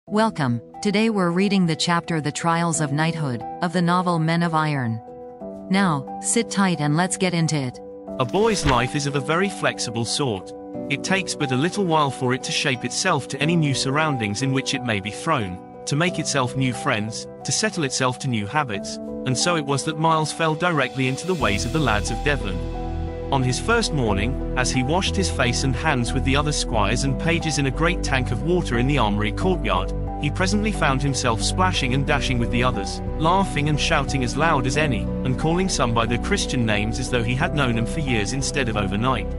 Welcome. Today we're reading the chapter The Trials of Knighthood, of the novel Men of Iron. Now, sit tight and let's get into it. A boy's life is of a very flexible sort. It takes but a little while for it to shape itself to any new surroundings in which it may be thrown, to make itself new friends, to settle itself to new habits, and so it was that Miles fell directly into the ways of the lads of Devon. On his first morning, as he washed his face and hands with the other squires and pages in a great tank of water in the armory courtyard, he presently found himself splashing and dashing with the others, laughing and shouting as loud as any, and calling some by their Christian names as though he had known them for years instead of overnight.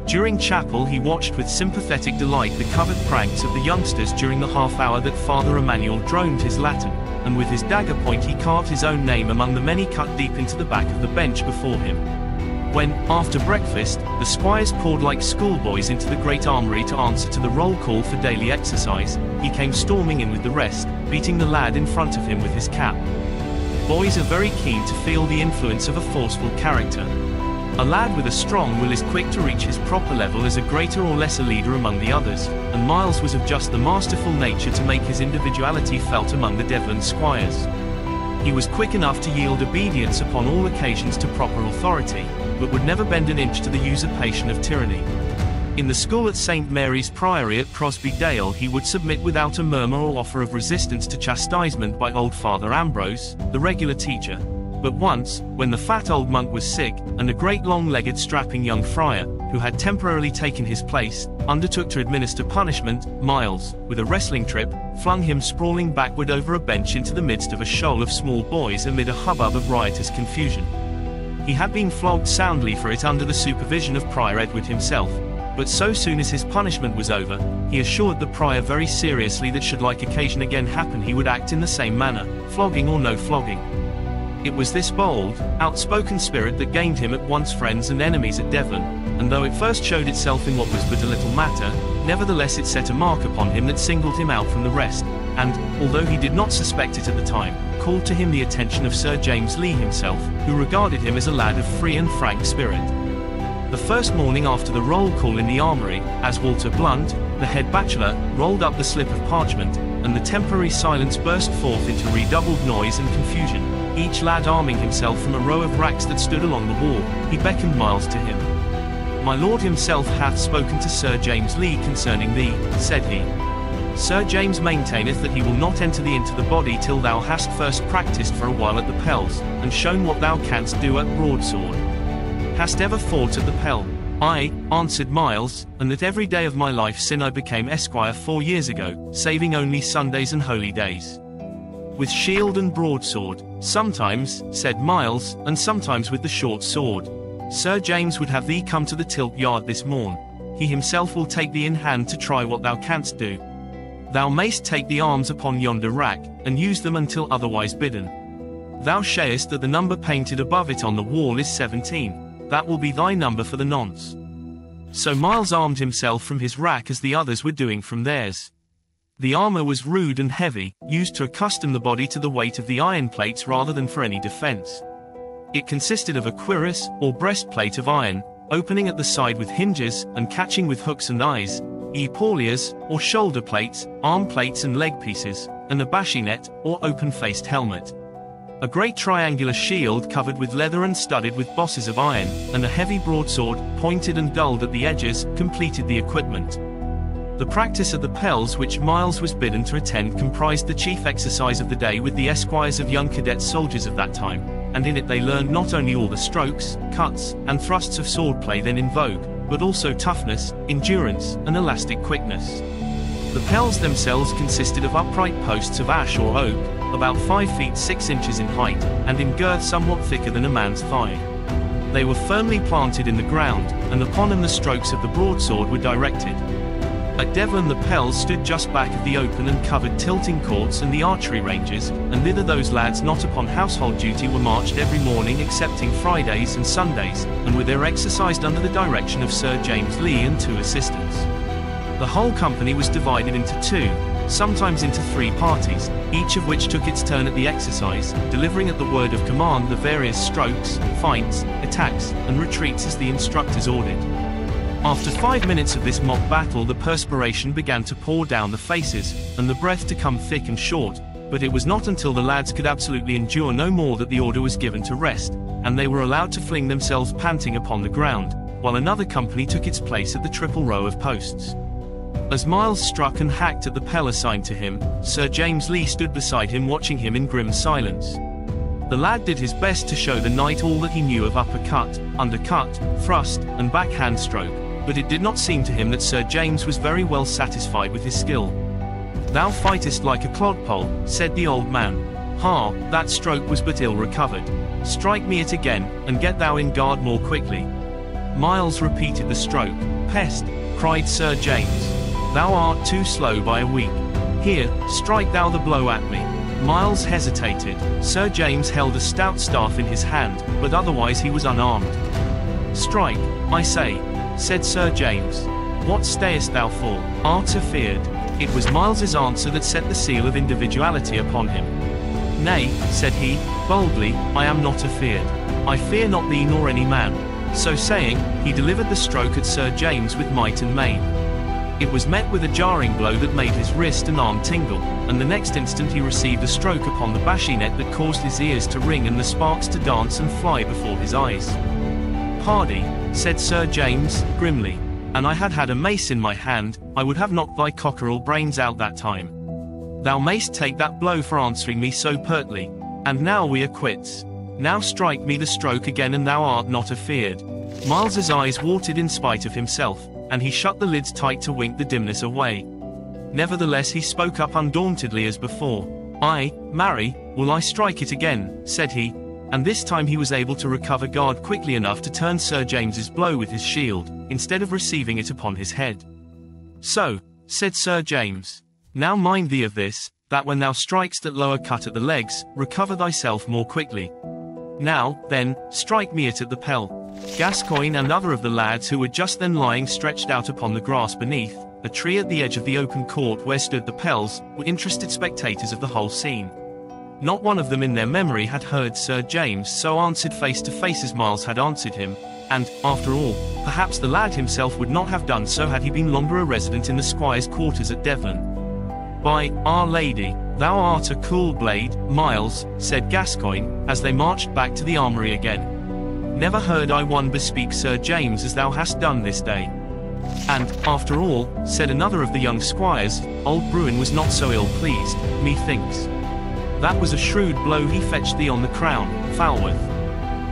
During chapel he watched with sympathetic delight the covered pranks of the youngsters during the half-hour that Father Emmanuel droned his Latin, and with his dagger point he carved his own name among the many cut deep into the back of the bench before him. When, after breakfast, the squires poured like schoolboys into the great armory to answer to the roll call for daily exercise, he came storming in with the rest, beating the lad in front of him with his cap. Boys are very keen to feel the influence of a forceful character. A lad with a strong will is quick to reach his proper level as a greater or lesser leader among the others, and Miles was of just the masterful nature to make his individuality felt among the Devon squires. He was quick enough to yield obedience upon all occasions to proper authority, but would never bend an inch to the usurpation of tyranny. In the school at St. Mary's Priory at Crosby Dale he would submit without a murmur or offer of resistance to chastisement by old Father Ambrose, the regular teacher. But once, when the fat old monk was sick, and a great long-legged strapping young friar, who had temporarily taken his place, undertook to administer punishment, Miles, with a wrestling trip, flung him sprawling backward over a bench into the midst of a shoal of small boys amid a hubbub of riotous confusion. He had been flogged soundly for it under the supervision of Prior Edward himself, but so soon as his punishment was over, he assured the prior very seriously that should like occasion again happen he would act in the same manner, flogging or no flogging. It was this bold, outspoken spirit that gained him at once friends and enemies at Devon, and though it first showed itself in what was but a little matter, nevertheless it set a mark upon him that singled him out from the rest, and, although he did not suspect it at the time, called to him the attention of Sir James Lee himself, who regarded him as a lad of free and frank spirit. The first morning after the roll call in the armory, as Walter Blunt, the head bachelor, rolled up the slip of parchment, and the temporary silence burst forth into redoubled noise and confusion, each lad arming himself from a row of racks that stood along the wall, he beckoned Miles to him. "My lord himself hath spoken to Sir James Lee concerning thee," said he. "Sir James maintaineth that he will not enter thee into the body till thou hast first practised for a while at the pells, and shown what thou canst do at broadsword. Hast ever fought at the pell?" "Aye," answered Miles, "and that every day of my life sin I became esquire 4 years ago, saving only Sundays and holy days." "With shield and broadsword?" "Sometimes," said Miles, "and sometimes with the short sword. Sir James would have thee come to the tilt yard this morn. He himself will take thee in hand to try what thou canst do. Thou mayst take the arms upon yonder rack, and use them until otherwise bidden. Thou shayest that the number painted above it on the wall is 17. That will be thy number for the nonce." So Miles armed himself from his rack as the others were doing from theirs. The armor was rude and heavy, used to accustom the body to the weight of the iron plates rather than for any defense. It consisted of a cuirass, or breastplate of iron, opening at the side with hinges, and catching with hooks and eyes, epauliers, or shoulder plates, arm plates and leg pieces, and a bascinet, or open-faced helmet. A great triangular shield covered with leather and studded with bosses of iron, and a heavy broadsword, pointed and dulled at the edges, completed the equipment. The practice of the pells which Miles was bidden to attend comprised the chief exercise of the day with the esquires of young cadet soldiers of that time, and in it they learned not only all the strokes, cuts, and thrusts of swordplay then in vogue, but also toughness, endurance, and elastic quickness. The pells themselves consisted of upright posts of ash or oak, about 5 feet 6 inches in height, and in girth somewhat thicker than a man's thigh. They were firmly planted in the ground, and upon them the strokes of the broadsword were directed. At Devon the pells stood just back of the open and covered tilting courts and the archery ranges, and thither those lads not upon household duty were marched every morning excepting Fridays and Sundays, and were there exercised under the direction of Sir James Lee and 2 assistants. The whole company was divided into 2, sometimes into 3 parties, each of which took its turn at the exercise, delivering at the word of command the various strokes, feints, attacks, and retreats as the instructors ordered. After 5 minutes of this mock battle, the perspiration began to pour down the faces, and the breath to come thick and short, but it was not until the lads could absolutely endure no more that the order was given to rest, and they were allowed to fling themselves panting upon the ground, while another company took its place at the triple row of posts. As Miles struck and hacked at the pell assigned to him, Sir James Lee stood beside him watching him in grim silence. The lad did his best to show the knight all that he knew of uppercut, undercut, thrust, and backhand stroke, but it did not seem to him that Sir James was very well satisfied with his skill. "Thou fightest like a clodpole," said the old man. "Ha, that stroke was but ill recovered. Strike me it again, and get thou in guard more quickly." Miles repeated the stroke. "Pest!" cried Sir James. "Thou art too slow by a week. Here, strike thou the blow at me." Miles hesitated. Sir James held a stout staff in his hand, but otherwise he was unarmed. "Strike, I say," said Sir James. "What stayest thou for? Art afeard?" It was Miles's answer that set the seal of individuality upon him. "Nay," said he, boldly, "I am not afeard. I fear not thee nor any man." So saying, he delivered the stroke at Sir James with might and main. It was met with a jarring blow that made his wrist and arm tingle, and the next instant he received a stroke upon the bassinet that caused his ears to ring and the sparks to dance and fly before his eyes. "Pardy," said Sir James, grimly, "an I had had a mace in my hand, I would have knocked thy cockerel brains out that time. Thou mayst take that blow for answering me so pertly, and now we are quits. Now strike me the stroke again and thou art not afeard." Miles's eyes watered in spite of himself, and he shut the lids tight to wink the dimness away. Nevertheless he spoke up undauntedly as before. "Aye, marry, will I strike it again," said he, and this time he was able to recover guard quickly enough to turn Sir James's blow with his shield, instead of receiving it upon his head. "So," said Sir James, "now mind thee of this, that when thou strikest at lower cut at the legs, recover thyself more quickly. Now, then, strike me it at the pell." Gascoigne and other of the lads who were just then lying stretched out upon the grass beneath a tree at the edge of the open court where stood the pells, were interested spectators of the whole scene. Not one of them in their memory had heard Sir James so answered face to face as Miles had answered him, and, after all, perhaps the lad himself would not have done so had he been longer a resident in the squire's quarters at Devon. "By Our Lady, thou art a cool blade, Miles," said Gascoigne, as they marched back to the armory again. "Never heard I one bespeak Sir James as thou hast done this day. And, after all," said another of the young squires, "old Bruin was not so ill pleased, methinks. That was a shrewd blow he fetched thee on the crown, Falworth.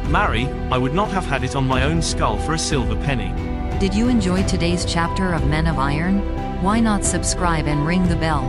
Marry, I would not have had it on my own skull for a silver penny." Did you enjoy today's chapter of Men of Iron? Why not subscribe and ring the bell?